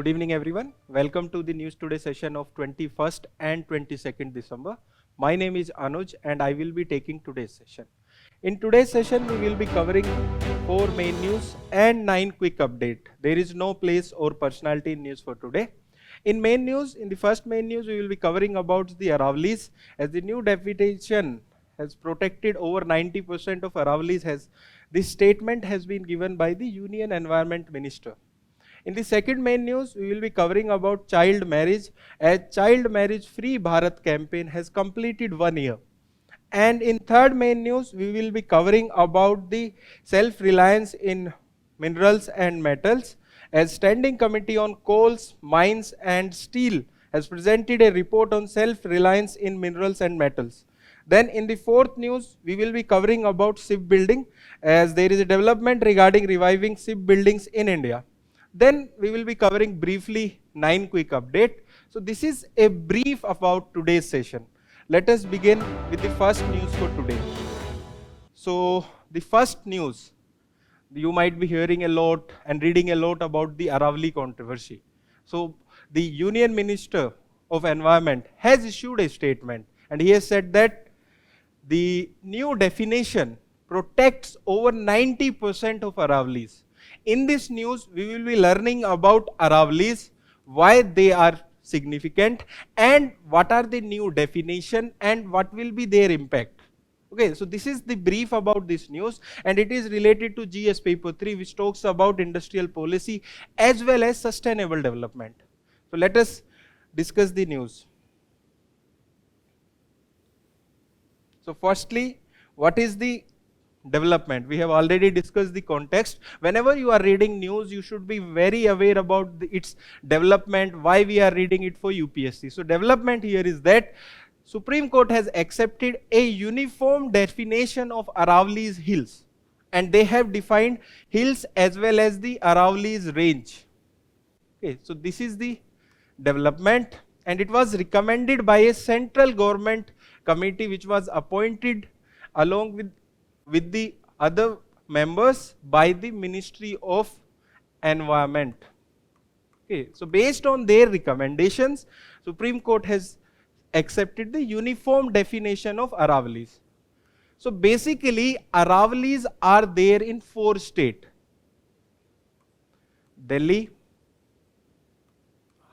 Good evening everyone. Welcome to the News Today session of 21st and 22nd December. My name is Anuj and I will be taking today's session. In today's session we will be covering 4 main news and 9 quick update. There is no place or personality in news for today. In the first main news we will be covering about the Aravallis, as the new definition has protected over 90% of Aravallis. This statement has been given by the Union Environment Minister. In the second main news, we will be covering about child marriage, as Child Marriage Free Bharat campaign has completed 1 year. And in third main news, we will be covering about the self-reliance in minerals and metals, as Standing Committee on Coals, Mines and Steel has presented a report on self-reliance in minerals and metals. Then in the fourth news, we will be covering about shipbuilding, as there is a development regarding reviving shipbuildings in India. Then we will be covering briefly 9 quick update. So this is a brief about today's session. Let us begin with the first news for today. So the first news, you might be hearing a lot and reading a lot about the Aravalli controversy. So the Union Minister of Environment has issued a statement and he has said that the new definition protects over 90% of Aravallis. In this news, we will be learning about Aravallis, why they are significant and what are the new definition and what will be their impact. Okay, so this is the brief about this news and it is related to GS paper 3, which talks about industrial policy as well as sustainable development. So let us discuss the news. So firstly, what is the development? We have already discussed the context. Whenever you are reading news, you should be very aware about its development, why we are reading it for UPSC. So development here is that Supreme Court has accepted a uniform definition of Aravalli's hills, and they have defined hills as well as the Aravalli's range. Okay, so this is the development, and it was recommended by a central government committee which was appointed along with the other members by the Ministry of Environment. Okay, so based on their recommendations, Supreme Court has accepted the uniform definition of Aravallis. So basically, Aravallis are there in 4 states: Delhi,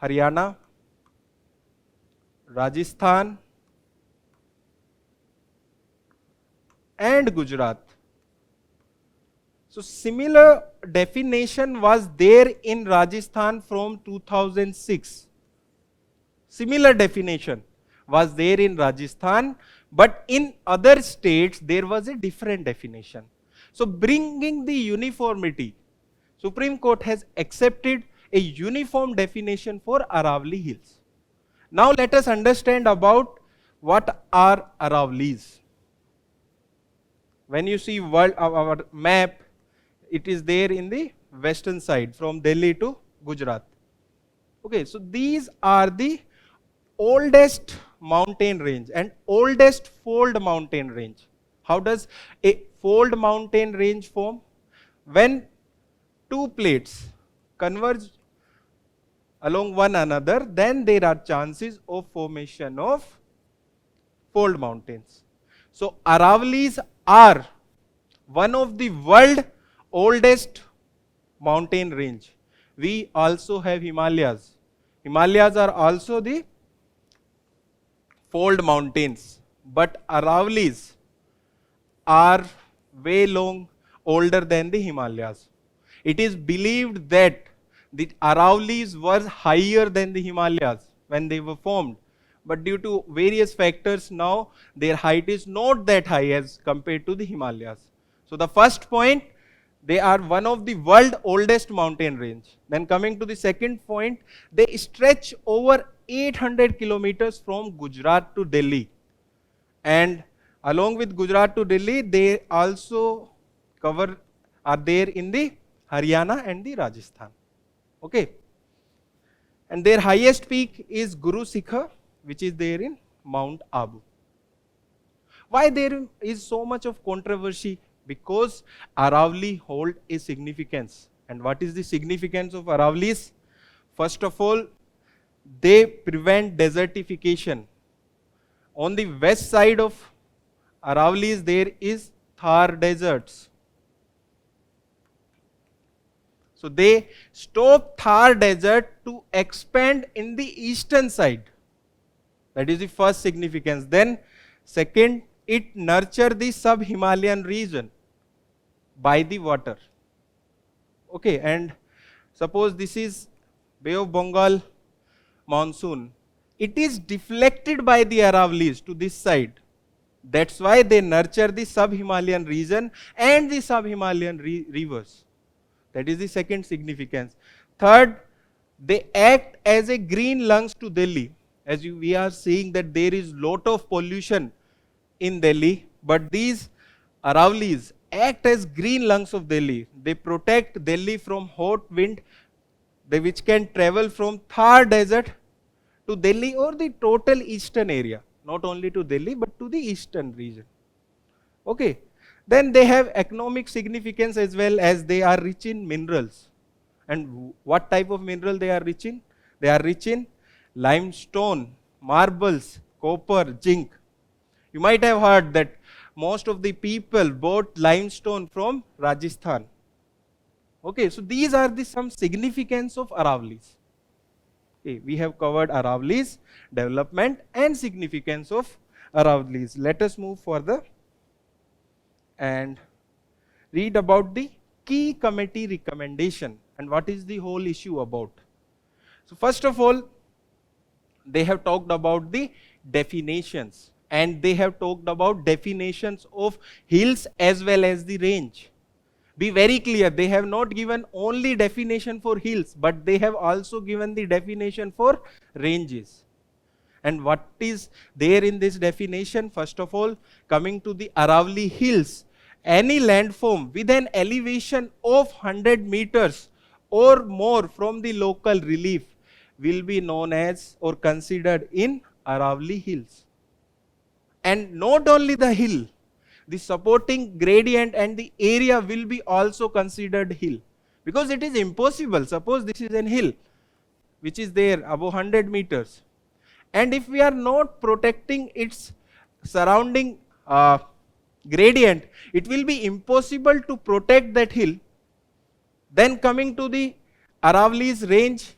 Haryana, Rajasthan and Gujarat. So similar definition was there in Rajasthan from 2006. Similar definition was there in Rajasthan, but in other states there was a different definition. So bringing the uniformity, Supreme Court has accepted a uniform definition for Aravalli Hills. Now let us understand about what are Aravallis. When you see our map, it is there in the western side from Delhi to Gujarat. Okay, so these are the oldest mountain range and oldest fold mountain range. How does a fold mountain range form? When 2 plates converge along one another, then there are chances of formation of fold mountains. So Aravallis are one of the world oldest mountain range. We also have Himalayas. Himalayas are also the fold mountains, but Aravallis are way older than the Himalayas. It is believed that the Aravallis were higher than the Himalayas when they were formed, but due to various factors now their height is not that high as compared to the Himalayas. So the first point, they are one of the world oldest mountain range. Then coming to the second point, they stretch over 800 kilometers from Gujarat to Delhi, and along with Gujarat to Delhi they also are there in the Haryana and the Rajasthan. Okay, and their highest peak is Guru Shikhar, which is there in Mount Abu. Why there is so much of controversy? Because Aravalli hold a significance. And what is the significance of Aravallis? First of all, they prevent desertification. On the west side of Aravallis, there is Thar deserts. So they stop Thar desert to expand in the eastern side. That is the first significance. Then second, it nurture the sub-Himalayan region by the water. Okay, and suppose this is Bay of Bengal monsoon. It is deflected by the Aravallis to this side. That's why they nurture the sub-Himalayan region and the sub-Himalayan rivers. That is the second significance. Third, they act as a green lungs to Delhi. As we are seeing that there is lot of pollution in Delhi, but these Aravallis act as green lungs of Delhi. They protect Delhi from hot wind, which can travel from Thar desert to Delhi or the total eastern area. Not only to Delhi, but to the eastern region. Okay. Then they have economic significance as well, as they are rich in minerals. And what type of mineral they are rich in? They are rich in limestone, marbles, copper, zinc. You might have heard that most of the people bought limestone from Rajasthan. Okay, so these are some significance of Aravallis. Okay, we have covered Aravallis, development and significance of Aravallis. Let us move further and read about the key committee recommendation and what is the whole issue about. So first of all, they have talked about the definitions, and they have talked about definitions of hills as well as the range. Be very clear, they have not given only definition for hills, but they have also given the definition for ranges. And what is there in this definition? First of all, coming to the Aravalli hills, any landform with an elevation of 100 meters or more from the local relief will be known as or considered in Aravalli hills. And not only the hill, the supporting gradient and the area will be also considered hill. Because it is impossible, suppose this is an hill which is there above 100 meters. And if we are not protecting its surrounding gradient, it will be impossible to protect that hill. Then coming to the Aravalli's range,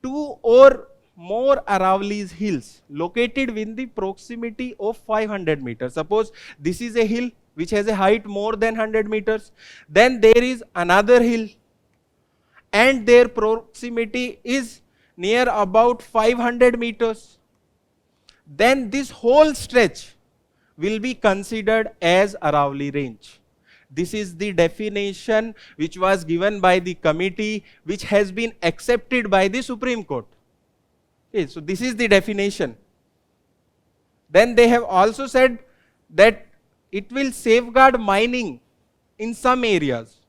2 or more Aravalli's hills located within the proximity of 500 meters. Suppose this is a hill which has a height more than 100 meters. Then there is another hill and their proximity is near about 500 meters. Then this whole stretch will be considered as Aravalli range. This is the definition which was given by the committee, which has been accepted by the Supreme Court. Okay, so this is the definition. Then they have also said that it will safeguard mining in some areas.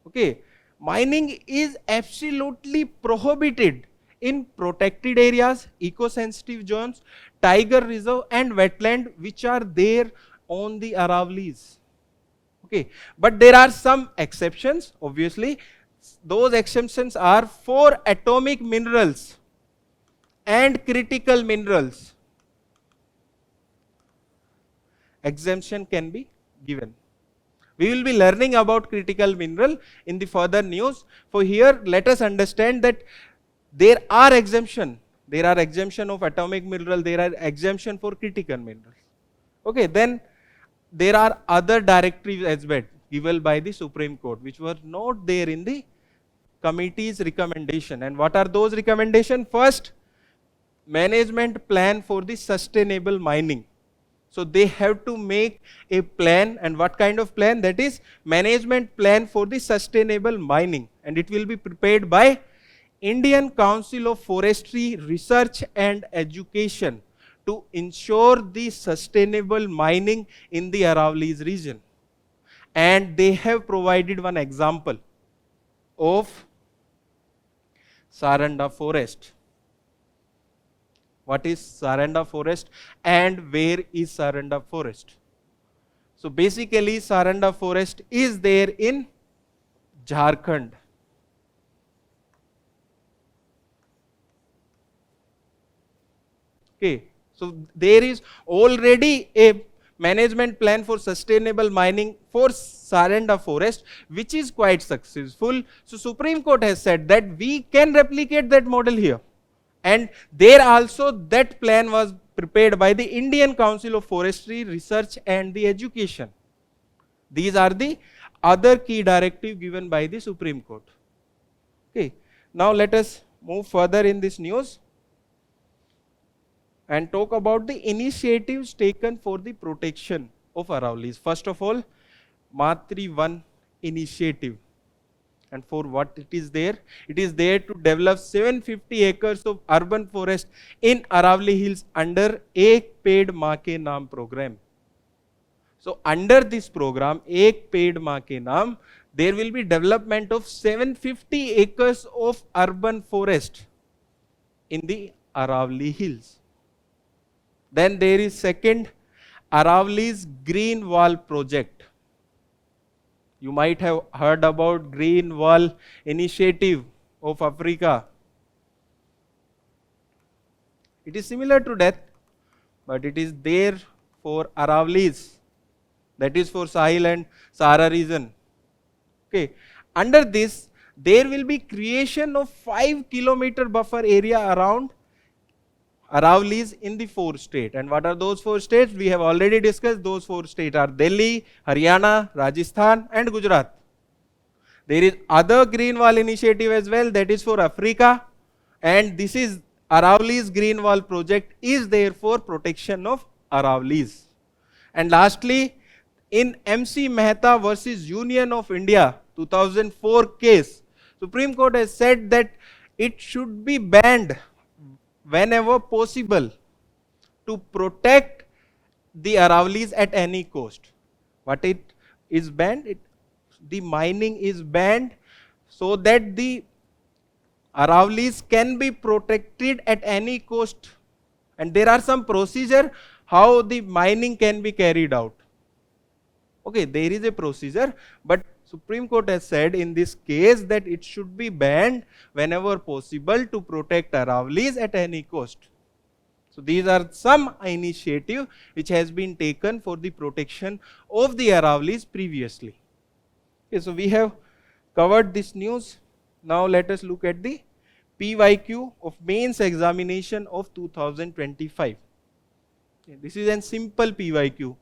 Okay, mining is absolutely prohibited in protected areas, eco-sensitive zones, tiger reserve and wetland which are there on the Aravallis. Okay, but there are some exceptions, obviously. Those exceptions are for atomic minerals and critical minerals. Exemption can be given. We will be learning about critical mineral in the further news. For here, let us understand that there are exemption. There are exemption of atomic mineral, there are exemption for critical minerals. Okay, then there are other directives as well given by the Supreme Court which were not there in the committee's recommendation. And what are those recommendations? First, management plan for the sustainable mining. So they have to make a plan, and what kind of plan? That is management plan for the sustainable mining, and it will be prepared by Indian Council of Forestry Research and Education to ensure the sustainable mining in the Aravalli's region. And they have provided one example of Saranda forest. What is Saranda forest and where is Saranda forest? So basically Saranda forest is there in Jharkhand. Okay, so there is already a management plan for sustainable mining for Saranda forest, which is quite successful. So Supreme Court has said that we can replicate that model here. And there also that plan was prepared by the Indian Council of Forestry Research and the Education. These are the other key directives given by the Supreme Court. Okay, now let us move further in this news and talk about the initiatives taken for the protection of Aravali's. First of all, Matri 1 initiative. And for what it is there? It is there to develop 750 acres of urban forest in Aravalli Hills under Ek Ped Maa Ke Naam program. So under this program, Ek Ped Maa Ke Naam, there will be development of 750 acres of urban forest in the Aravalli Hills. Then there is second, Aravalli's Green Wall project. You might have heard about Green Wall initiative of Africa. It is similar to that, but it is there for Aravallis. That is for Sahel and Sahara region. Okay. Under this, there will be creation of 5-kilometer buffer area around Aravallis in the 4 states. And what are those 4 states? We have already discussed. Those 4 states are Delhi, Haryana, Rajasthan and Gujarat. There is other Green Wall initiative as well, that is for Africa, and this is Aravalli's Green Wall project is there for protection of Aravallis. And lastly, in MC Mehta versus Union of India 2004 case, Supreme Court has said that it should be banned whenever possible to protect the Aravallis at any cost. What it is banned? The mining is banned so that the Aravallis can be protected at any cost. And there are some procedure how the mining can be carried out. Okay, there is a procedure, but Supreme Court has said in this case that it should be banned whenever possible to protect Aravallis at any cost. So these are some initiative which has been taken for the protection of the Aravallis previously. Okay, so we have covered this news. Now let us look at the PYQ of mains examination of 2025. Okay, this is a simple PYQ.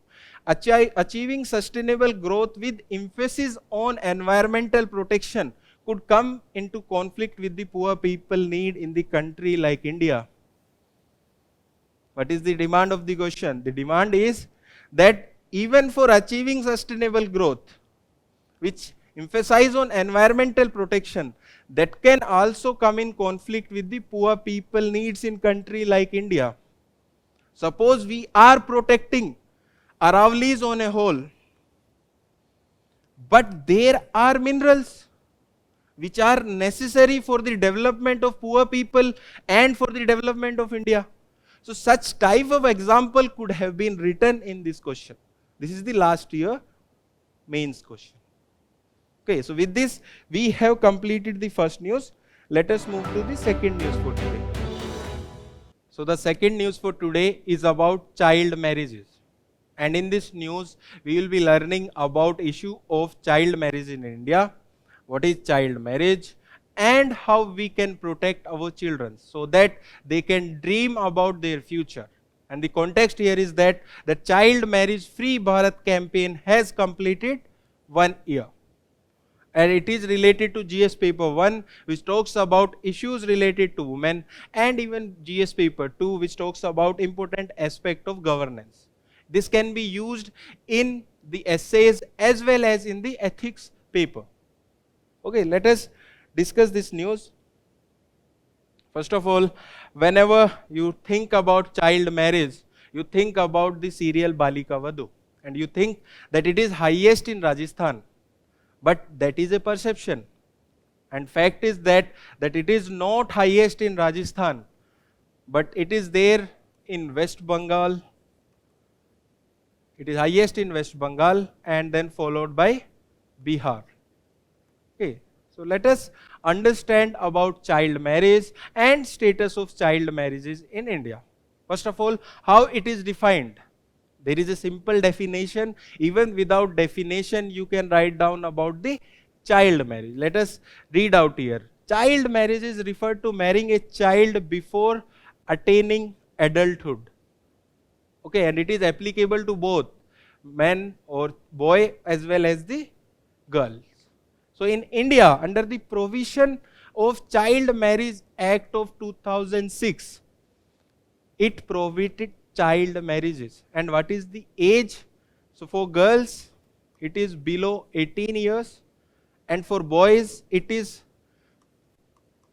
Achieving sustainable growth with emphasis on environmental protection could come into conflict with the poor people need in the country like India. What is the demand of the question? The demand is that even for achieving sustainable growth, which emphasize on environmental protection, that can also come in conflict with the poor people needs in country like India. Suppose we are protecting Aravallis on a whole, but there are minerals which are necessary for the development of poor people and for the development of India. So such type of example could have been written in this question. This is the last year mains question. Okay, so with this we have completed the first news. Let us move to the second news for today. So the second news for today is about child marriages. And in this news, we will be learning about issue of child marriage in India, what is child marriage, and how we can protect our children so that they can dream about their future. And the context here is that the Child Marriage Free Bharat campaign has completed 1 year. And it is related to GS paper 1, which talks about issues related to women, and even GS paper 2, which talks about important aspect of governance. This can be used in the essays as well as in the ethics paper. Okay, let us discuss this news. First of all, whenever you think about child marriage, you think about the serial Balika Vadhu, and you think that it is highest in Rajasthan. But that is a perception. And fact is that it is not highest in Rajasthan, but it is there in West Bengal. It is highest in West Bengal and then followed by Bihar. Okay, so let us understand about child marriage and status of child marriages in India. First of all, how it is defined? There is a simple definition. Even without definition, you can write down about the child marriage. Let us read out here. Child marriage is referred to marrying a child before attaining adulthood. Okay, and it is applicable to both men or boy as well as the girls. So in India, under the provision of Child Marriage Act of 2006, it prohibited child marriages. And what is the age? So for girls, it is below 18 years, and for boys, it is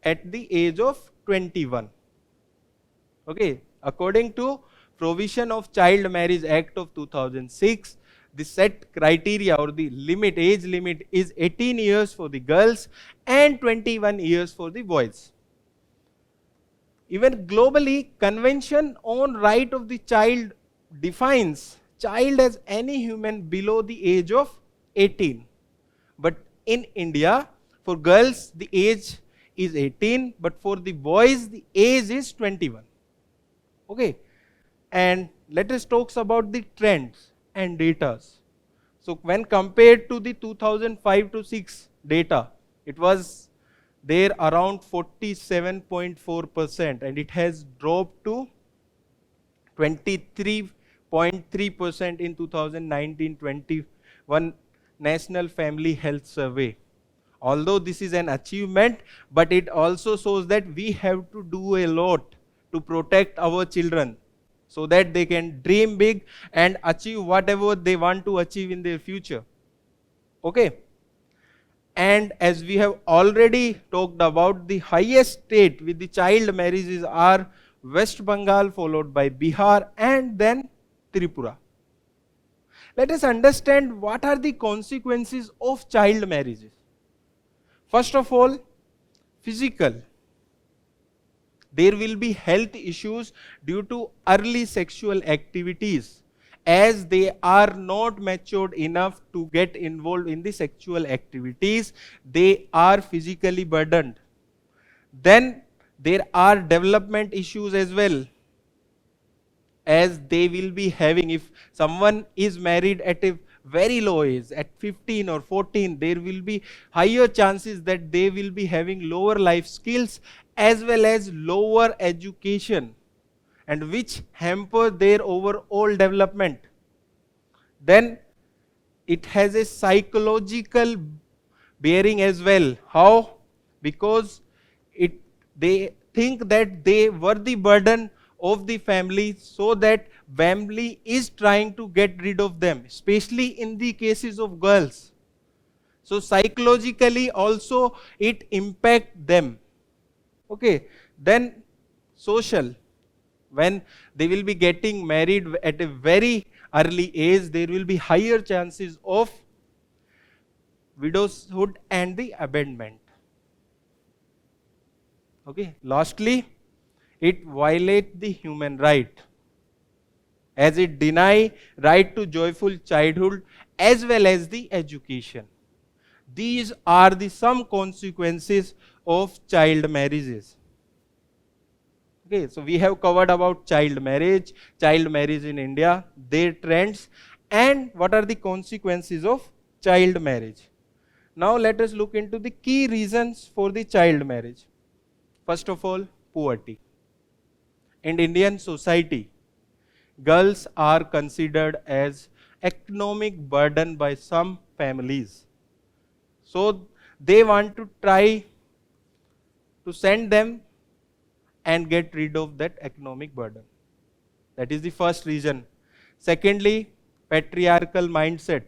at the age of 21. Okay, according to provision of Child Marriage Act of 2006, the set criteria or the limit, age limit is 18 years for the girls and 21 years for the boys. Even globally, Convention on Right of the Child defines child as any human below the age of 18. But in India, for girls, the age is 18, but for the boys, the age is 21. Okay, and let us talk about the trends and data. So when compared to the 2005 to 6 data, it was there around 47.4%, and it has dropped to 23.3% in 2019-21 National Family Health Survey. Although this is an achievement, but it also shows that we have to do a lot to protect our children so that they can dream big and achieve whatever they want to achieve in their future. Okay. And as we have already talked about, the highest state with the child marriages are West Bengal, followed by Bihar, and then Tripura. Let us understand what are the consequences of child marriages. First of all, physical. There will be health issues due to early sexual activities, as they are not matured enough to get involved in the sexual activities. They are physically burdened. Then there are development issues as well, as they will be having, if someone is married at a very low age, at 15 or 14, there will be higher chances that they will be having lower life skills as well as lower education, and which hamper their overall development. Then it has a psychological bearing as well. How? Because they think that they were the burden of the family, so that family is trying to get rid of them, especially in the cases of girls. So psychologically also it impacts them. Okay, then social. When they will be getting married at a very early age, there will be higher chances of widowhood and the abandonment. Okay, lastly, it violates the human right, as it denies right to joyful childhood as well as the education. These are the some consequences of child marriages. Okay, so we have covered about child marriage in India, their trends, and what are the consequences of child marriage. Now let us look into the key reasons for the child marriage. First of all, poverty. In Indian society, girls are considered as economic burden by some families. So they want to try to send them and get rid of that economic burden. That is the first reason. Secondly, patriarchal mindset.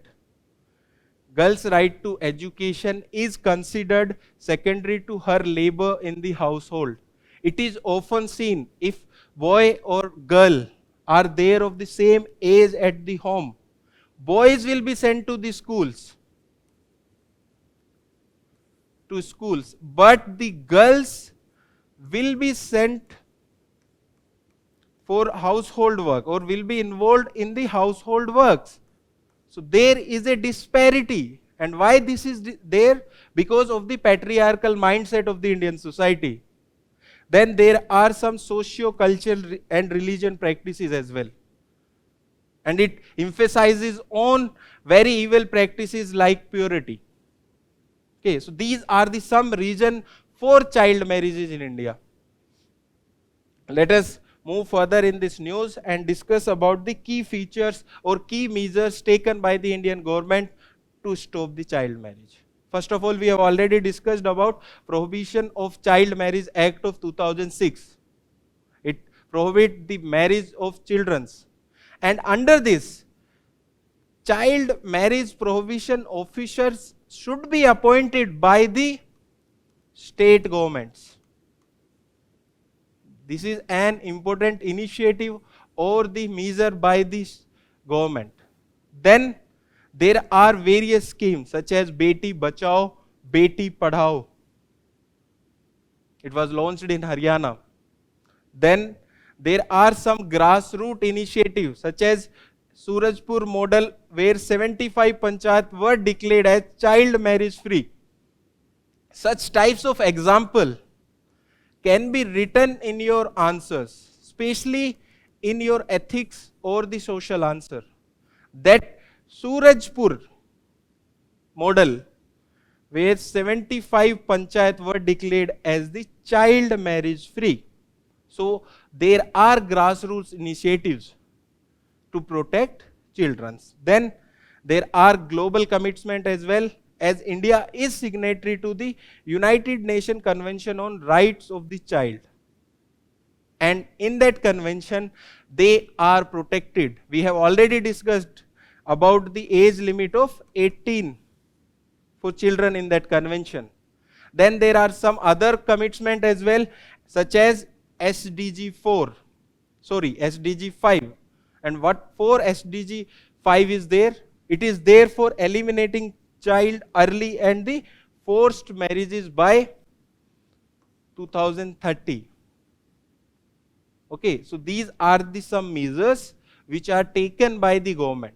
Girls' right to education is considered secondary to her labor in the household. It is often seen, if boy or girl are there of the same age at the home, boys will be sent to the schools, but the girls will be sent for household work or will be involved in the household works. So there is a disparity. And why this is there? Because of the patriarchal mindset of the Indian society. Then there are some socio-cultural and religion practices as well. And it emphasizes on very evil practices like purity. Okay, so these are the some reason for child marriages in India. Let us move further in this news and discuss about the key features or key measures taken by the Indian government to stop the child marriage. First of all, we have already discussed about Prohibition of Child Marriage Act of 2006. It prohibits the marriage of children. And under this, child marriage prohibition officers should be appointed by the state governments. This is an important initiative or the measure by the government. Then there are various schemes such as Beti Bachao, Beti Padhao. It was launched in Haryana. Then there are some grassroots initiatives such as Surajpur model, where 75 panchayat were declared as child marriage free. Such types of example can be written in your answers, especially in your ethics or the social answer. That Surajpur model, where 75 panchayat were declared as the child marriage free. So there are grassroots initiatives to protect children. Then there are global commitments as well, as India is signatory to the United Nations Convention on Rights of the Child. And in that convention, they are protected. We have already discussed about the age limit of 18 for children in that convention. Then there are some other commitments as well, such as SDG 5. And what for SDG 5 is there? It is there for eliminating child early and the forced marriages by 2030. Okay, so these are the some measures which are taken by the government.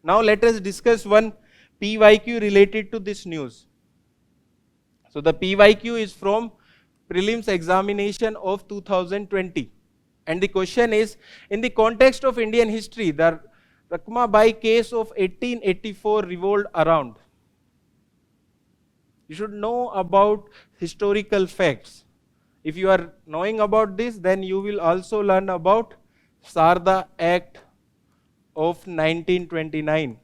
Now let us discuss one PYQ related to this news. So the PYQ is from Prelims examination of 2020. And the question is, in the context of Indian history, the Rakmabai case of 1884 revolved around. You should know about historical facts. If you are knowing about this, then you will also learn about Sarda Act of 1929.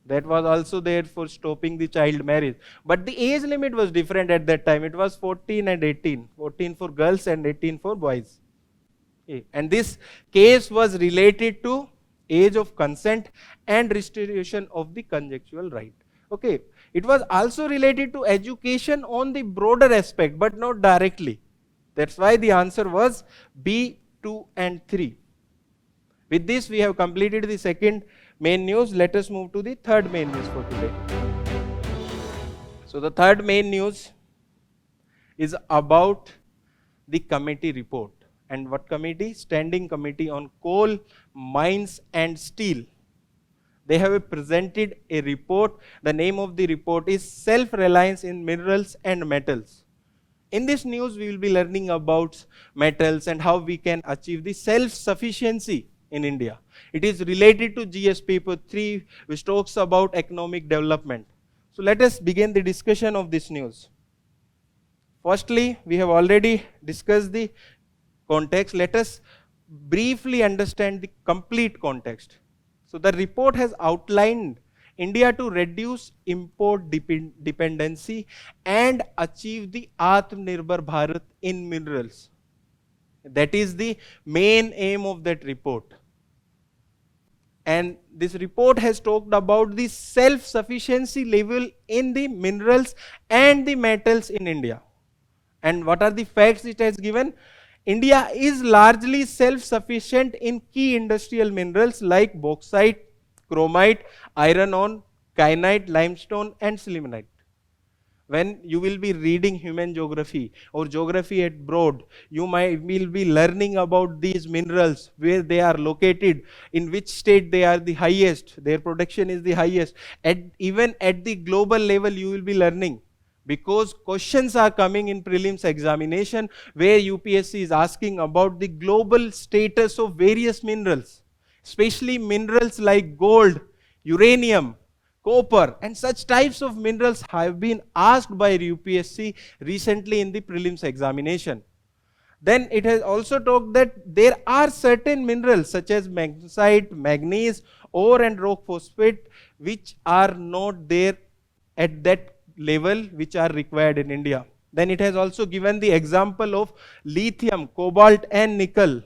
That was also there for stopping the child marriage. But the age limit was different at that time. It was 14 and 18. 14 for girls and 18 for boys. Okay. And this case was related to age of consent and restoration of the conjugal right. Okay. It was also related to education on the broader aspect, but not directly. That's why the answer was B, 2 and 3. With this, we have completed the second main news. Let us move to the third main news for today. So the third main news is about the committee report. And what committee? Standing Committee on Coal, Mines and Steel. They have presented a report. The name of the report is Self-Reliance in Minerals and Metals. In this news, we will be learning about metals and how we can achieve the self-sufficiency in India. It is related to GS paper 3, which talks about economic development. So let us begin the discussion of this news. Firstly, we have already discussed the context. Let us briefly understand the complete context. So the report has outlined India to reduce import dependency and achieve the Atmanirbhar Bharat in minerals. That is the main aim of that report. And this report has talked about the self-sufficiency level in the minerals and the metals in India. And what are the facts it has given? India is largely self-sufficient in key industrial minerals like bauxite, chromite, iron ore, kyanite, limestone and sillimanite. When you will be reading human geography or geography at broad, you will be learning about these minerals, where they are located, in which state they are the highest, their production is the highest. Even at the global level, you will be learning because questions are coming in prelims examination where UPSC is asking about the global status of various minerals, especially minerals like gold, uranium, copper, and such types of minerals have been asked by UPSC recently in the prelims examination. Then it has also talked that there are certain minerals such as magnesite, manganese, ore and rock phosphate which are not there at that level which are required in India. Then it has also given the example of lithium, cobalt and nickel,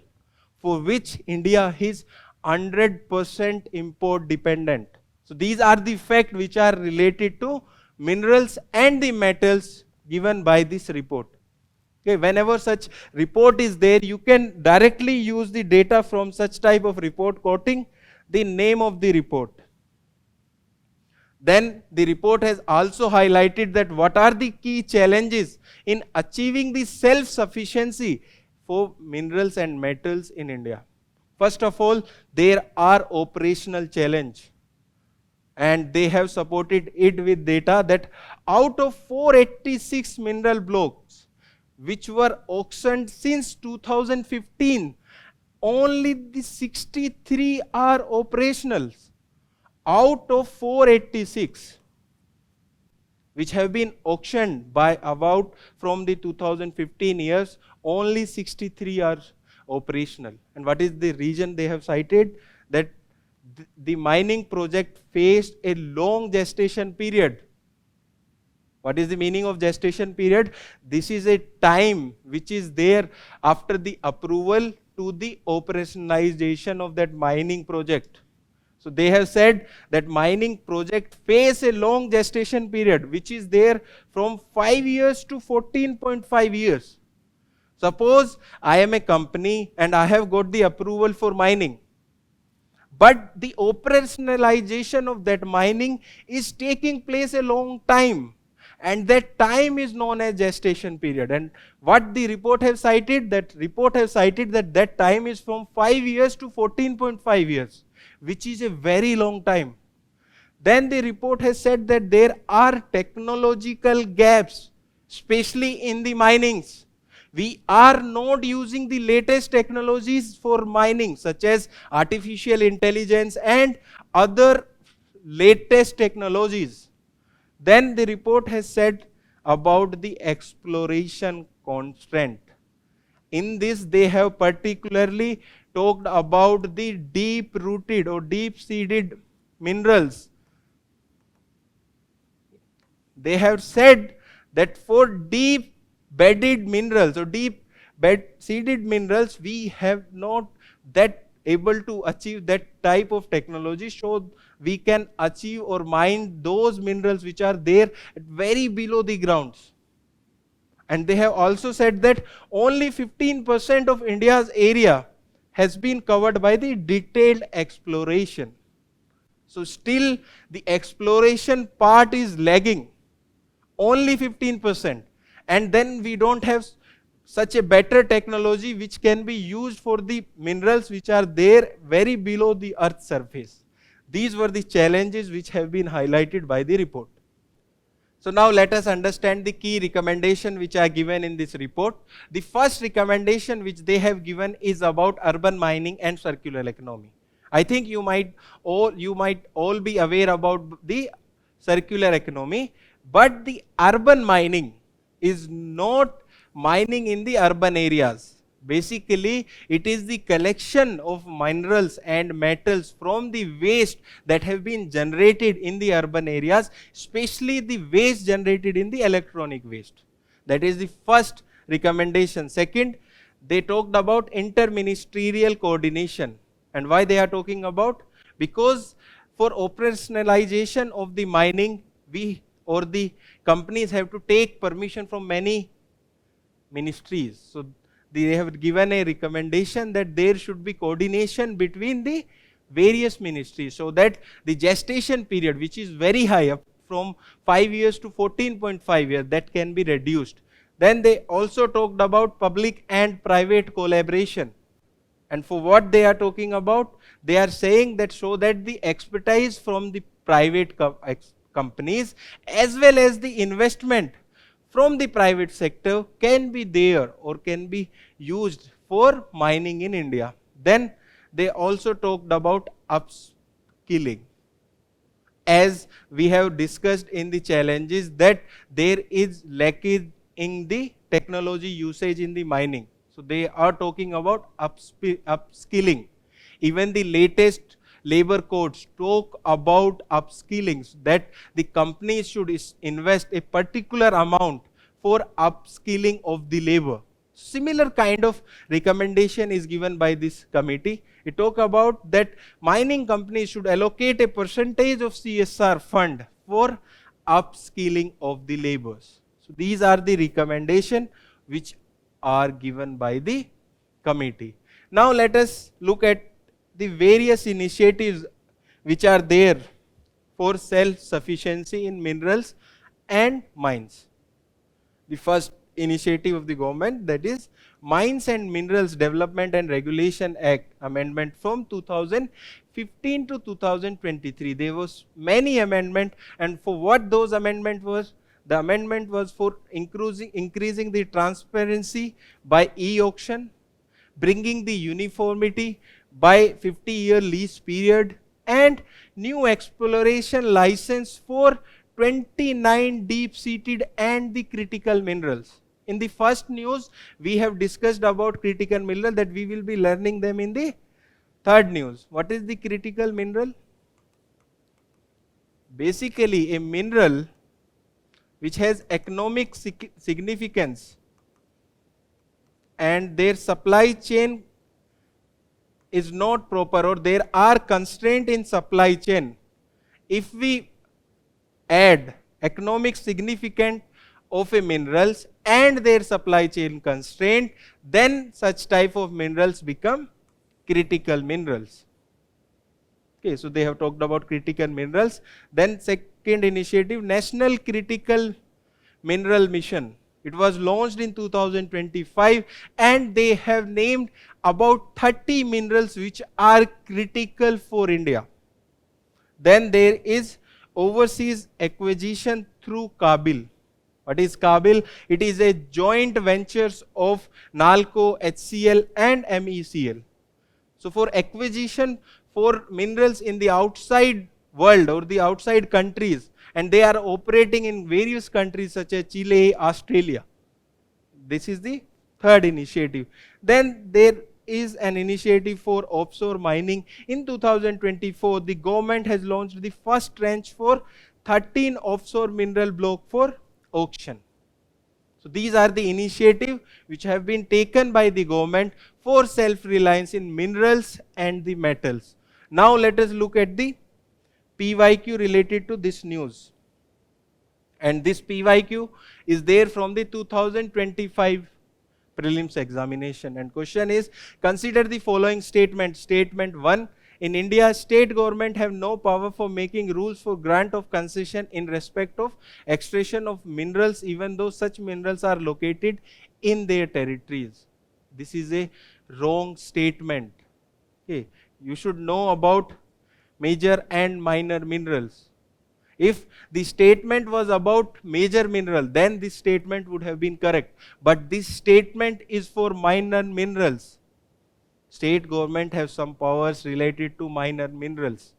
for which India is 100% import dependent. So these are the facts which are related to minerals and the metals given by this report. Okay, whenever such report is there, you can directly use the data from such type of report, quoting the name of the report. Then the report has also highlighted that what are the key challenges in achieving the self-sufficiency for minerals and metals in India. First of all, there are operational challenges, and they have supported it with data that out of 486 mineral blocks which were auctioned since 2015, only the 63 are operational. Out of 486 which have been auctioned by about from the 2015 years, only 63 are operational. And what is the reason they have cited? That the mining project faced a long gestation period. What is the meaning of gestation period? This is a time which is there after the approval to the operationalization of that mining project. So they have said that mining project face a long gestation period which is there from 5 years to 14.5 years. Suppose I am a company and I have got the approval for mining, but the operationalization of that mining is taking place a long time, and that time is known as gestation period. And what the report have cited, that time is from 5 years to 14.5 years, which is a very long time. Then the report has said that there are technological gaps, especially in the minings. We are not using the latest technologies for mining, such as artificial intelligence and other latest technologies. Then the report has said about the exploration constraint. In this, they have particularly talked about the deep-rooted or deep-seated minerals. They have said that for deep-bedded minerals or deep-seated minerals, we have not that able to achieve that type of technology, so we can achieve or mine those minerals which are there at very below the grounds. And they have also said that only 15% of India's area has been covered by the detailed exploration. So still the exploration part is lagging, only 15%. And then we don't have such a better technology which can be used for the minerals which are there very below the earth's surface. These were the challenges which have been highlighted by the report. So now let us understand the key recommendation which are given in this report. The first recommendation which they have given is about urban mining and circular economy. I think you might all be aware about the circular economy, but the urban mining is not mining in the urban areas. Basically, it is the collection of minerals and metals from the waste that have been generated in the urban areas, especially the waste generated in the electronic waste. That is the first recommendation. Second, they talked about inter-ministerial coordination. And why they are talking about? Because for operationalization of the mining, the companies have to take permission from many ministries. So they have given a recommendation that there should be coordination between the various ministries, so that the gestation period, which is very high, up from 5 years to 14.5 years, that can be reduced. Then they also talked about public and private collaboration. And for what they are talking about, they are saying that so that the expertise from the private companies as well as the investment from the private sector can be there or can be used for mining in India. Then they also talked about upskilling. As we have discussed in the challenges that there is lackage in the technology usage in the mining. So they are talking about upskilling. Even the latest labor codes talk about upskilling, that the companies should invest a particular amount for upskilling of the labor. Similar kind of recommendation is given by this committee. It talk about that mining companies should allocate a percentage of CSR fund for upskilling of the laborers. So these are the recommendation which are given by the committee. Now let us look at the various initiatives which are there for self-sufficiency in minerals and mines. The first initiative of the government, that is Mines and Minerals Development and Regulation Act amendment from 2015 to 2023. There was many amendment, and for what those amendment was? The amendment was for increasing the transparency by e-auction, bringing the uniformity by 50-year lease period, and new exploration license for 29 deep-seated and the critical minerals. In the first news, we have discussed about critical mineral, that we will be learning them in the third news. What is the critical mineral? Basically, a mineral which has economic significance and their supply chain is not proper, or there are constraints in supply chain. If we add economic significance of a minerals and their supply chain constraint, then such type of minerals become critical minerals. Okay, so they have talked about critical minerals. Then second initiative, National Critical Mineral Mission. It was launched in 2025, and they have named about 30 minerals which are critical for India. Then there is overseas acquisition through Kabil. What is Kabil? It is a joint ventures of NALCO, HCL and MECL. So for acquisition for minerals in the outside world or the outside countries, and they are operating in various countries such as Chile, Australia. This is the third initiative. Then there is an initiative for offshore mining. In 2024, the government has launched the first tranche for 13 offshore mineral block for auction. So these are the initiatives which have been taken by the government for self-reliance in minerals and the metals. Now let us look at the PYQ related to this news. And this PYQ is there from the 2025 prelims examination. And question is, consider the following statement. Statement 1. In India, state government have no power for making rules for grant of concession in respect of extraction of minerals, even though such minerals are located in their territories. This is a wrong statement. Okay. You should know about major and minor minerals. If the statement was about major mineral, then this statement would have been correct. But this statement is for minor minerals. State government have some powers related to minor minerals.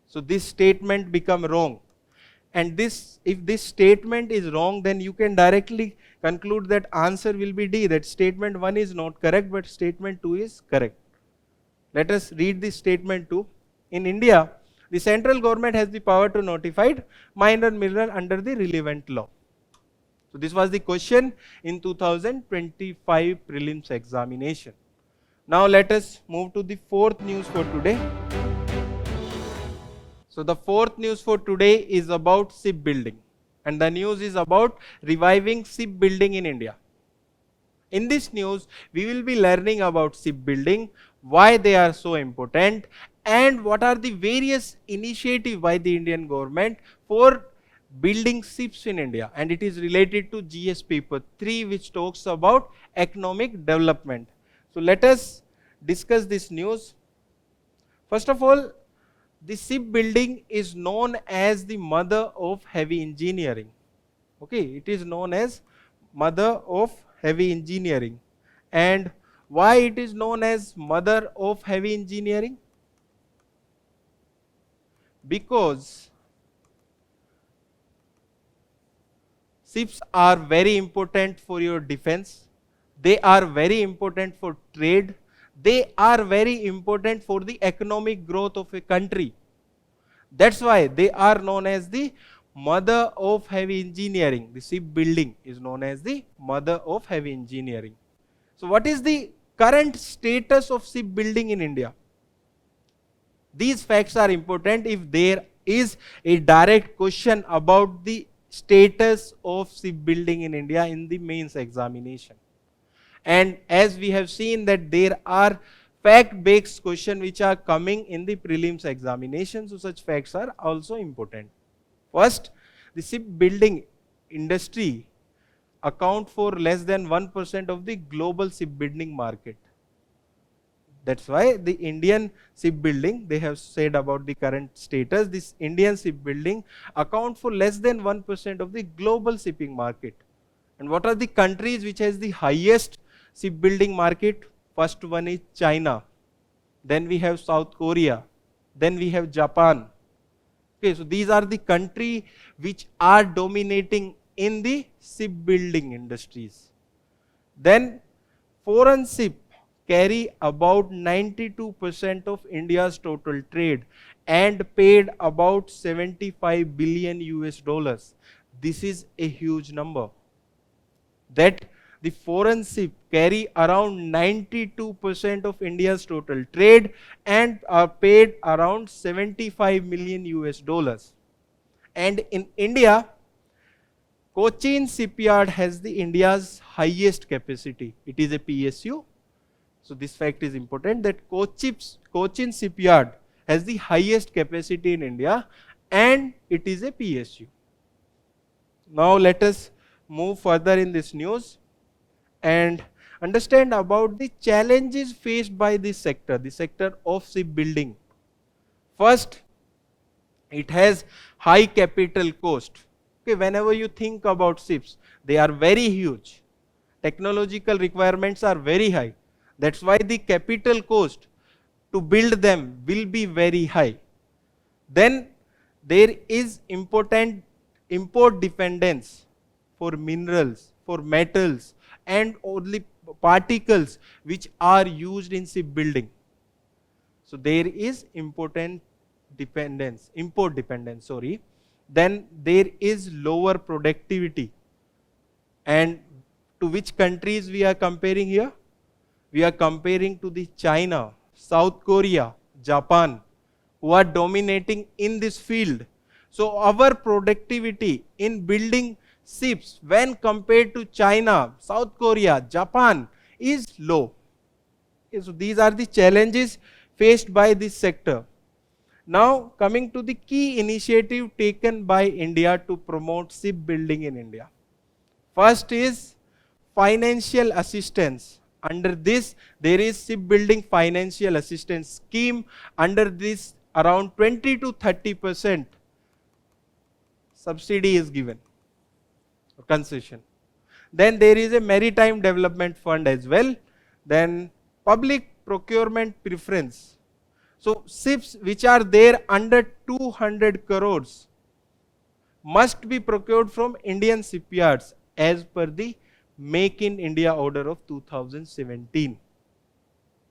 So this statement become wrong. And this, if this statement is wrong, then you can directly conclude that answer will be D, that statement 1 is not correct, but statement 2 is correct. Let us read this statement 2. In India, the central government has the power to notify minor mineral under the relevant law. So this was the question in 2025 prelims examination. Now let us move to the fourth news for today. So the fourth news for today is about shipbuilding, and the news is about reviving shipbuilding in India. In this news, we will be learning about shipbuilding, why they are so important, and what are the various initiatives by the Indian government for building ships in India. And it is related to GS paper 3, which talks about economic development. So let us discuss this news. First of all, the shipbuilding is known as the mother of heavy engineering. Okay, it is known as mother of heavy engineering. And why it is known as mother of heavy engineering? Because ships are very important for your defense. They are very important for trade. They are very important for the economic growth of a country. That's why they are known as the mother of heavy engineering. The shipbuilding is known as the mother of heavy engineering. So what is the current status of shipbuilding in India? These facts are important if there is a direct question about the status of shipbuilding in India in the mains examination. And as we have seen that there are fact-based questions which are coming in the prelims examination, so such facts are also important. First, the shipbuilding industry account for less than 1% of the global shipbuilding market. That's why the Indian shipbuilding, they have said about the current status, this Indian shipbuilding account for less than 1% of the global shipping market. And what are the countries which has the highest shipbuilding market? First one is China, then we have South Korea, then we have Japan. Okay, so these are the countries which are dominating in the shipbuilding industries. Then foreign ship carry about 92% of India's total trade and paid about 75 billion US dollars. This is a huge number. That the foreign ship carry around 92% of India's total trade and are paid around 75 million US dollars. And in India, Cochin shipyard has the India's highest capacity. It is a PSU. So this fact is important that Cochin shipyard has the highest capacity in India and it is a PSU. Now let us move further in this news and understand about the challenges faced by this sector, the sector of shipbuilding. First, it has high capital cost. Okay, whenever you think about ships, they are very huge. Technological requirements are very high. That's why the capital cost to build them will be very high. Then there is important import dependence for minerals, for metals and only particles which are used in shipbuilding. So there is import dependence. Then there is lower productivity. And to which countries we are comparing here? We are comparing to the China, South Korea, Japan, who are dominating in this field. So our productivity in building ships when compared to China, South Korea, Japan is low. Okay, so these are the challenges faced by this sector. Now coming to the key initiative taken by India to promote shipbuilding in India. First is financial assistance. Under this, there is shipbuilding financial assistance scheme. Under this, around 20 to 30% subsidy is given, or concession. Then there is a maritime development fund as well. Then public procurement preference. So ships which are there under 200 crores must be procured from Indian shipyards as per the Make in India order of 2017.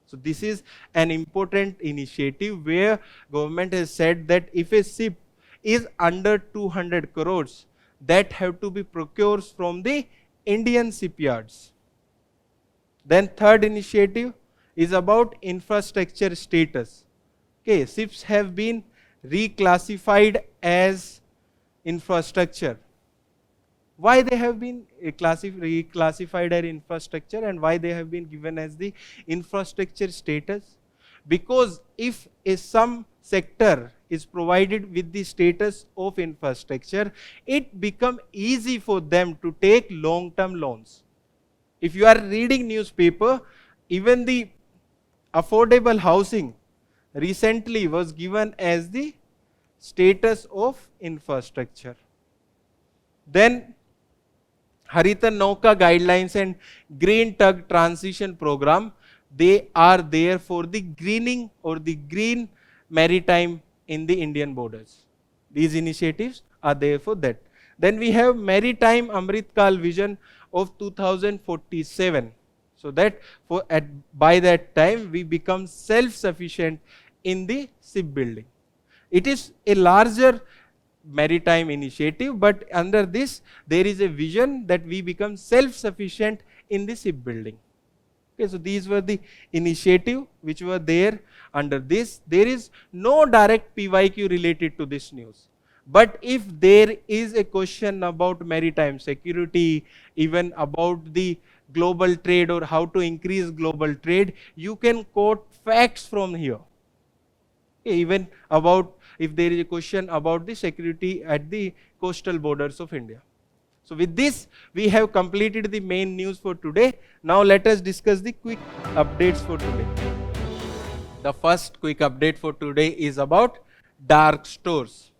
So this is an important initiative where government has said that if a ship is under 200 crores, that have to be procured from the Indian shipyards. Then third initiative is about infrastructure status. Okay, ships have been reclassified as infrastructure. Why they have been reclassified as infrastructure and why they have been given as the infrastructure status? Because if some sector is provided with the status of infrastructure, it becomes easy for them to take long-term loans. If you are reading newspaper, even the affordable housing recently was given as the status of infrastructure. Then Harita Nauka guidelines and Green Tug transition program, they are there for the greening or the green maritime in the Indian borders. These initiatives are there for that. Then we have Maritime Amrit Kal vision of 2047. So that by that time we become self-sufficient in the shipbuilding. It is a larger maritime initiative, but under this there is a vision that we become self-sufficient in the shipbuilding. Okay, so these were the initiative which were there under this. There is no direct PYQ related to this news. But if there is a question about maritime security, even about the global trade or how to increase global trade, you can quote facts from here. Okay, even about if there is a question about the security at the coastal borders of India. So with this, we have completed the main news for today. Now let us discuss the quick updates for today. The first quick update for today is about dark stores.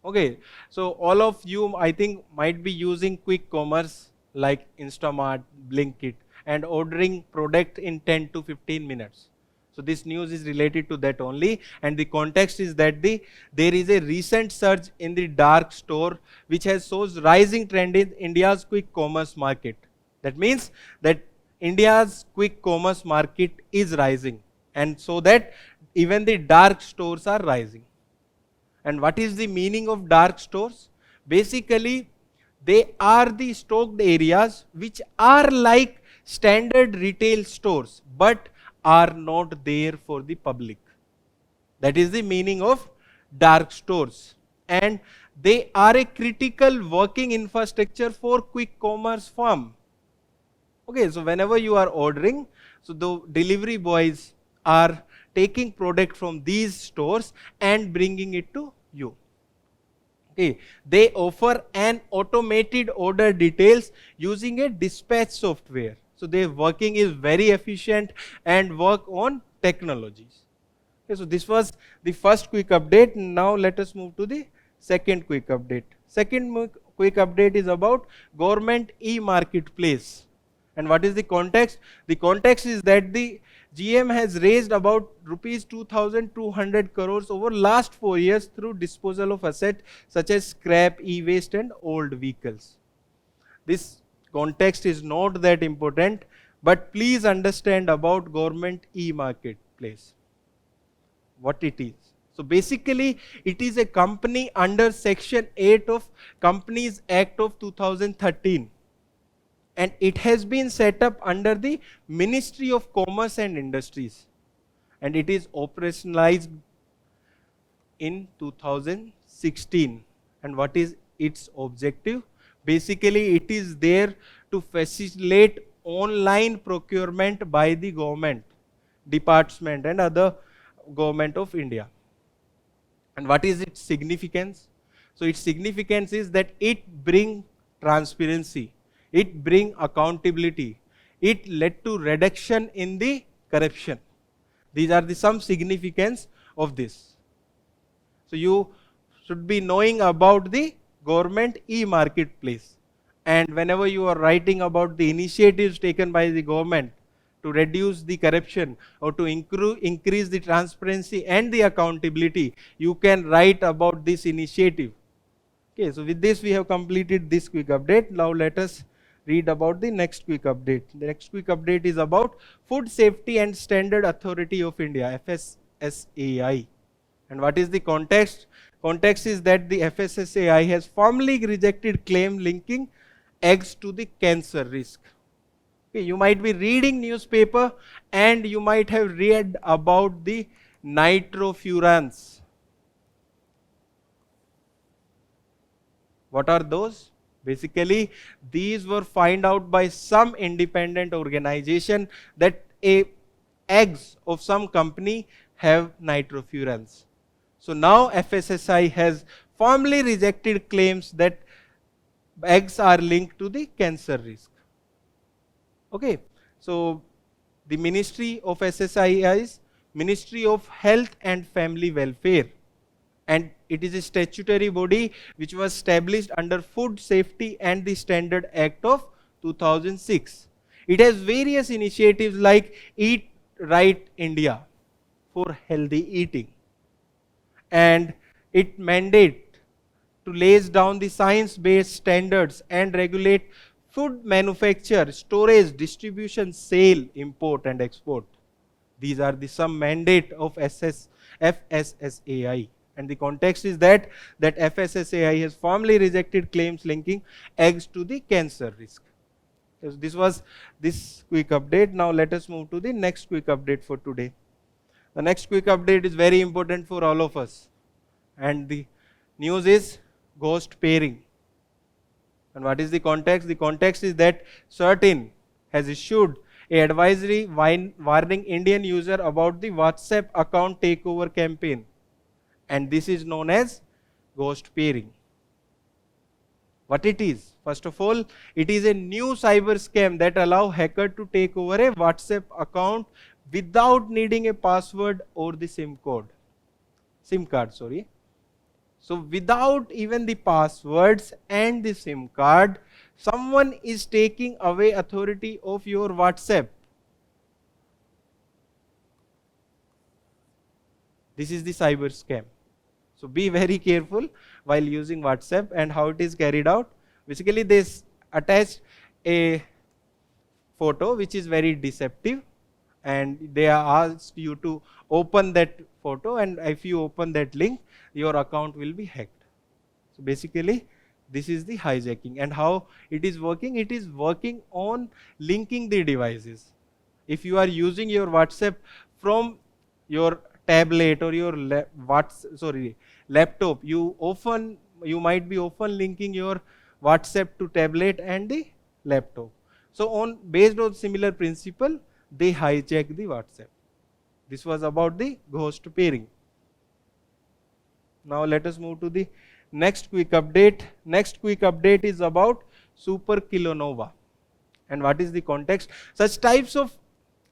Okay, so all of you I think might be using quick commerce like Instamart, Blinkit and ordering product in 10 to 15 minutes. So this news is related to that only, and the context is that there is a recent surge in the dark store which has shows rising trend in India's quick commerce market. That means that India's quick commerce market is rising, and so that even the dark stores are rising. And what is the meaning of dark stores? Basically, they are the stocked areas which are like standard retail stores, but are not there for the public. That is the meaning of dark stores. And they are a critical working infrastructure for quick commerce firm. Okay, so whenever you are ordering, so the delivery boys are taking product from these stores and bringing it to you. Okay, they offer an automated order details using a dispatch software. So their working is very efficient and work on technologies. Okay, so this was the first quick update. Now let us move to the second quick update. Second quick update is about government e-marketplace. And what is the context? The context is that the GM has raised about rupees 2,200 crores over last 4 years through disposal of assets such as scrap, e-waste and old vehicles. This context is not that important, but please understand about government e-marketplace, what it is. So basically, it is a company under Section 8 of Companies Act of 2013. And it has been set up under the Ministry of Commerce and Industries. And it is operationalized in 2016. And what is its objective? Basically, it is there to facilitate online procurement by the government, department and other government of India. And what is its significance? So its significance is that it brings transparency, it brings accountability, it led to reduction in the corruption. These are the some significance of this. So you should be knowing about the government e-marketplace, and whenever you are writing about the initiatives taken by the government to reduce the corruption or to increase the transparency and the accountability, you can write about this initiative. Okay, so with this we have completed this quick update. Now let us read about the next quick update. The next quick update is about Food Safety and Standard Authority of India, FSSAI. And what is the context? Context is that the FSSAI has formally rejected claim linking eggs to the cancer risk. Okay, you might be reading newspaper and you might have read about the nitrofurans. What are those? Basically, these were found out by some independent organization that eggs of some company have nitrofurans. So now FSSAI has formally rejected claims that eggs are linked to the cancer risk. Okay, so the Ministry of SSAI is Ministry of Health and Family Welfare, and it is a statutory body which was established under Food Safety and the Standard Act of 2006. It has various initiatives like Eat Right India for healthy eating, and it mandate to lays down the science-based standards and regulate food manufacture, storage, distribution, sale, import and export. These are the some mandate of FSSAI. And the context is that FSSAI has firmly rejected claims linking eggs to the cancer risk. So this was this quick update. Now let us move to the next quick update for today. The next quick update is very important for all of us. And the news is ghost pairing. And what is the context? The context is that Certain has issued a advisory warning Indian user about the WhatsApp account takeover campaign. And this is known as ghost pairing. What it is? First of all, it is a new cyber scam that allow hacker to take over a WhatsApp account without needing a password or the SIM card. So without even the passwords and the SIM card, someone is taking away authority of your WhatsApp. This is the cyber scam. So be very careful while using WhatsApp. And how it is carried out. Basically, they attach a photo which is very deceptive, and they are asked you to open that photo, and if you open that link, your account will be hacked. So basically, this is the hijacking. And how it is working? It is working on linking the devices. If you are using your WhatsApp from your tablet or your laptop, you might be often linking your WhatsApp to tablet and the laptop. So based on similar principle, they hijack the WhatsApp. This was about the ghost pairing. Now let us move to the next quick update. Next quick update is about super kilonova. And what is the context? Such types of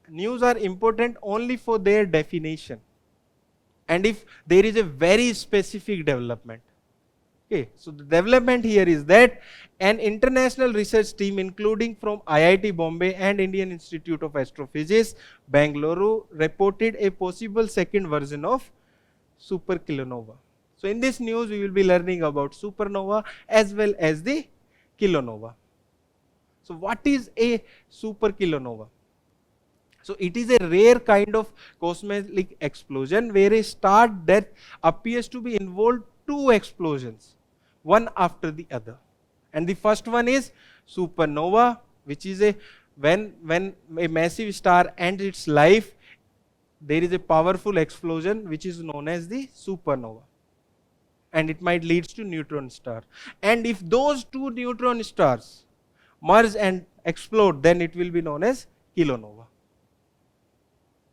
news are important only for their definition, and if there is a very specific development. Okay, so the development here is that an international research team, including from IIT Bombay and Indian Institute of Astrophysics, Bangalore, reported a possible second version of super kilonova. So in this news, we will be learning about supernova as well as the kilonova. So what is a super kilonova? So it is a rare kind of cosmic explosion where a star death appears to be involved two explosions, one after the other. And the first one is supernova, which is when a massive star ends its life, there is a powerful explosion which is known as the supernova. And it might lead to neutron star. And if those two neutron stars merge and explode, then it will be known as kilonova.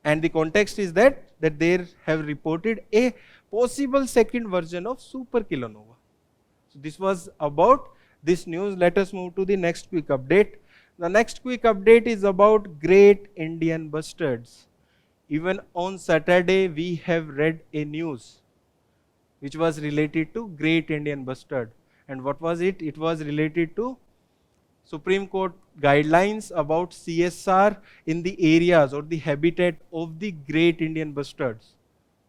And the context is that they have reported a possible second version of super kilonova. So this was about this news. Let us move to the next quick update. The next quick update is about great Indian bustards. Even on Saturday, we have read a news which was related to great Indian bustard. And what was it? It was related to Supreme Court guidelines about CSR in the areas or the habitat of the great Indian bustards.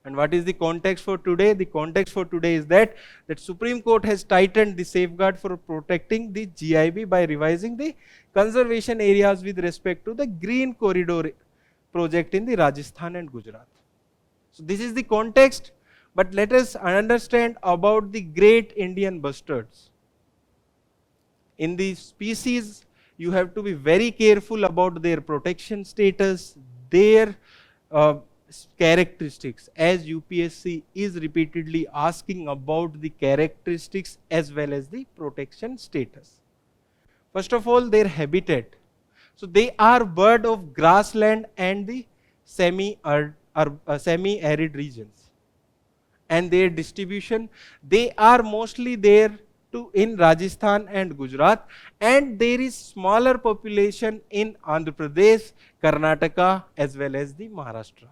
And what is the context for today? The context for today is that Supreme Court has tightened the safeguard for protecting the GIB by revising the conservation areas with respect to the Green Corridor project in the Rajasthan and Gujarat. So this is the context, but let us understand about the great Indian bustards. In the species, you have to be very careful about their protection status, their characteristics, as UPSC is repeatedly asking about the characteristics as well as the protection status. First of all, their habitat. So they are bird of grassland and the semi-arid regions. And their distribution, they are mostly there in Rajasthan and Gujarat, and there is smaller population in Andhra Pradesh, Karnataka as well as the Maharashtra.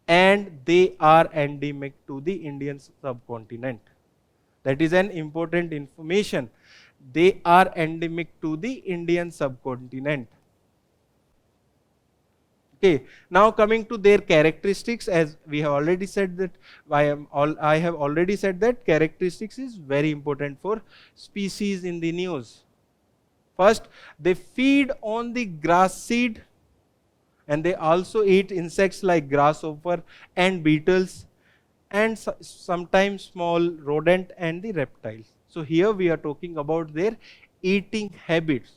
And they are endemic to the Indian subcontinent. That is an important information. They are endemic to the Indian subcontinent. Okay, now coming to their characteristics, as we have already said that I have already said that characteristics is very important for species in the news. First, they feed on the grass seed, and they also eat insects like grasshopper and beetles, and sometimes small rodent and the reptiles. So here we are talking about their eating habits.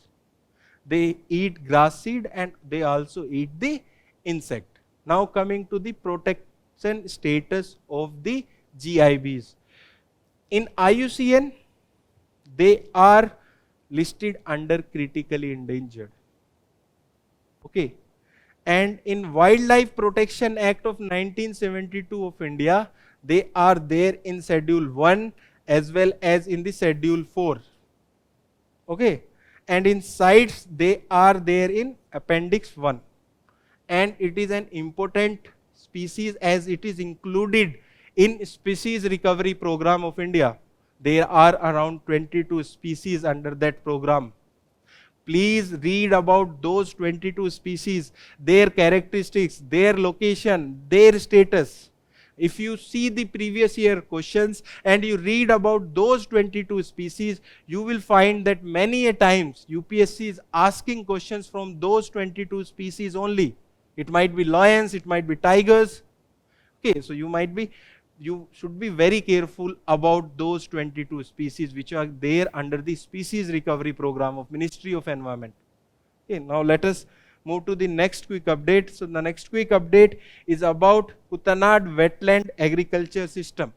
They eat grass seed and they also eat the insect. Now coming to the protection status of the GIBs. In IUCN, they are listed under critically endangered. Okay. And in Wildlife Protection Act of 1972 of India, they are there in Schedule 1 as well as in the Schedule 4. Okay. And in CITES, they are there in Appendix 1. And it is an important species as it is included in Species Recovery Program of India. There are around 22 species under that program. Please read about those 22 species, their characteristics, their location, their status. If you see the previous year questions and you read about those 22 species, you will find that many a times UPSC is asking questions from those 22 species only. It might be lions, it might be tigers. Okay, so you should be very careful about those 22 species which are there under the Species Recovery Program of Ministry of Environment. Okay, now let us move to the next quick update. So the next quick update is about Kutanad Wetland Agriculture System.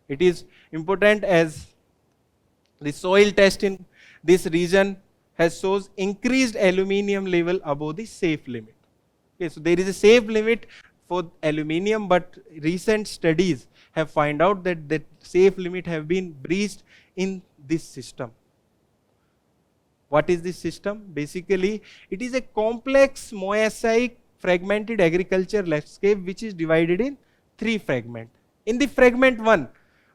It is important as the soil test in this region has shows increased aluminium level above the safe limit. Okay, so there is a safe limit for aluminium, but recent studies have found out that that safe limit have been breached in this system. What is this system? Basically, it is a complex mosaic fragmented agriculture landscape which is divided in 3 fragments. In the fragment 1,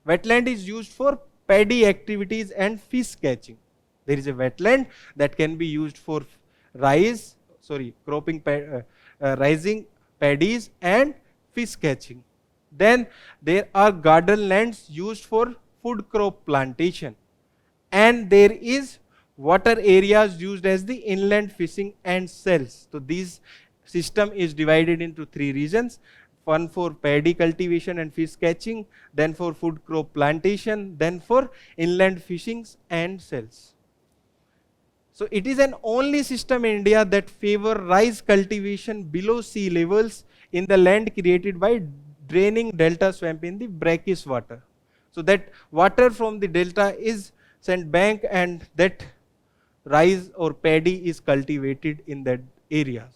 wetland is used for paddy activities and fish catching. There is a wetland that can be used for rising paddies and fish catching. Then there are garden lands used for food crop plantation, and there is water areas used as the inland fishing and cells. So this system is divided into 3 regions, one for paddy cultivation and fish catching, then for food crop plantation, then for inland fishing and cells. So it is an only system in India that favor rice cultivation below sea levels in the land created by draining delta swamp in the brackish water. So that water from the delta is sent back and that rice or paddy is cultivated in that areas.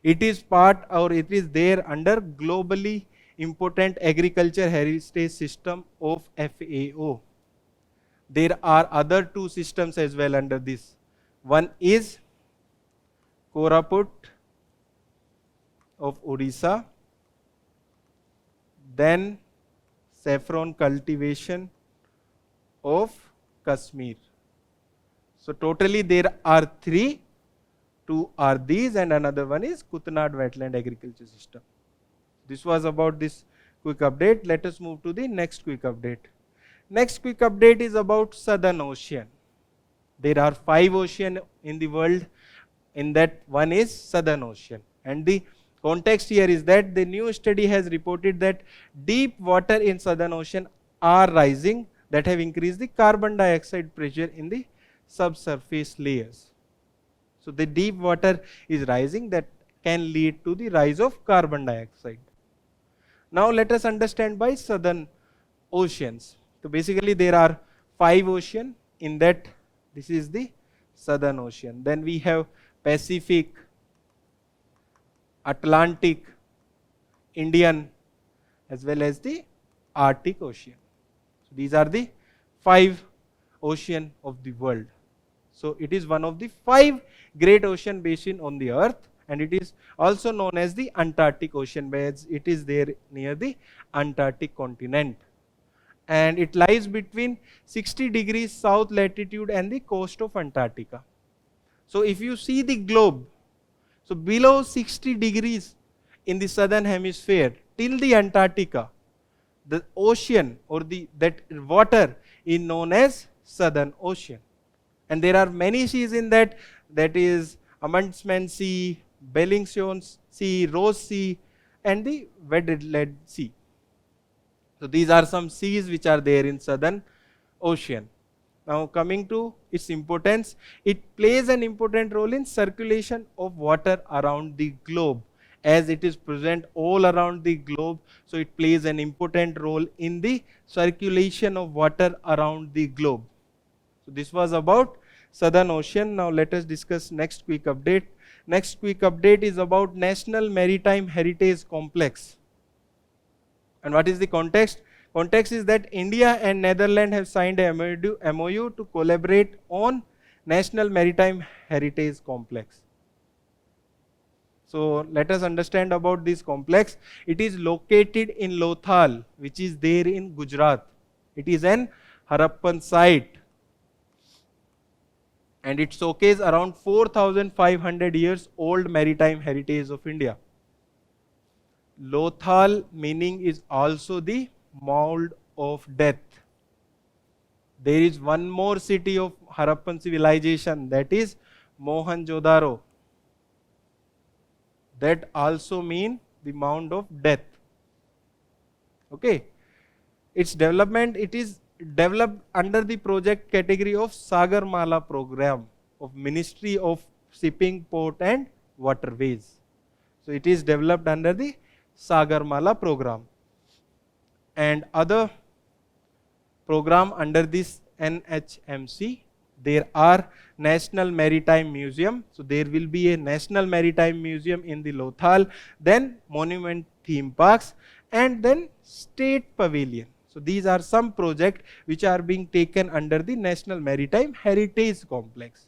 It is part or it is there under globally important agriculture heritage system of FAO. There are other 2 systems as well under this. One is Koraput of Odisha, then saffron cultivation of Kashmir. So totally there are 3, 2 are these and another one is Kutanad Wetland Agriculture System. This was about this quick update. Let us move to the next quick update. Next quick update is about Southern Ocean. There are 5 oceans in the world. In that one is Southern Ocean. And the context here is that the new study has reported that deep water in Southern Ocean are rising that have increased the carbon dioxide pressure in the subsurface layers. So the deep water is rising that can lead to the rise of carbon dioxide. Now let us understand by Southern Oceans. So basically there are 5 oceans in that. This is the Southern Ocean. Then we have Pacific, Atlantic, Indian, as well as the Arctic Ocean. So these are the 5 oceans of the world. So it is one of the 5 great ocean basin on the earth, and it is also known as the Antarctic Ocean, where it is there near the Antarctic continent. and it lies between 60 degrees south latitude and the coast of Antarctica. So if you see the globe, so below 60 degrees in the southern hemisphere till the Antarctica, the ocean or that water is known as Southern Ocean. And there are many seas in that is Amundsen Sea, Bellingshausen Sea, Ross Sea, and the Weddell Sea. So these are some seas which are there in Southern Ocean. Now coming to its importance, it plays an important role in circulation of water around the globe. As it is present all around the globe, so it plays an important role in the circulation of water around the globe. So this was about Southern Ocean. Now let us discuss next quick update. Next quick update is about National Maritime Heritage Complex. And what is the context? Context is that India and Netherlands have signed a MOU to collaborate on National Maritime Heritage Complex. So let us understand about this complex. It is located in Lothal, which is there in Gujarat. It is an Harappan site, and it showcases around 4,500 years old maritime heritage of India. Lothal meaning is also the mound of death. There is one more city of Harappan civilization, that is Mohenjo-daro. That also means the mound of death. Okay. Its development, it is developed under the project category of Sagarmala program of Ministry of Shipping, Port and Waterways. So it is developed under the Sagarmala program. And other program under this NHMC, there are National Maritime Museum. So there will be a National Maritime Museum in the Lothal, then Monument Theme Parks, and then State Pavilion. So these are some projects which are being taken under the National Maritime Heritage Complex.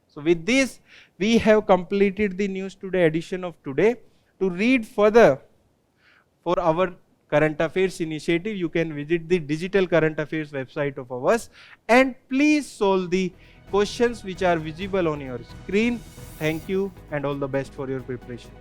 So with this, we have completed the News Today edition of today. To read further for our current affairs initiative, you can visit the digital current affairs website of ours, and please solve the questions which are visible on your screen. Thank you and all the best for your preparation.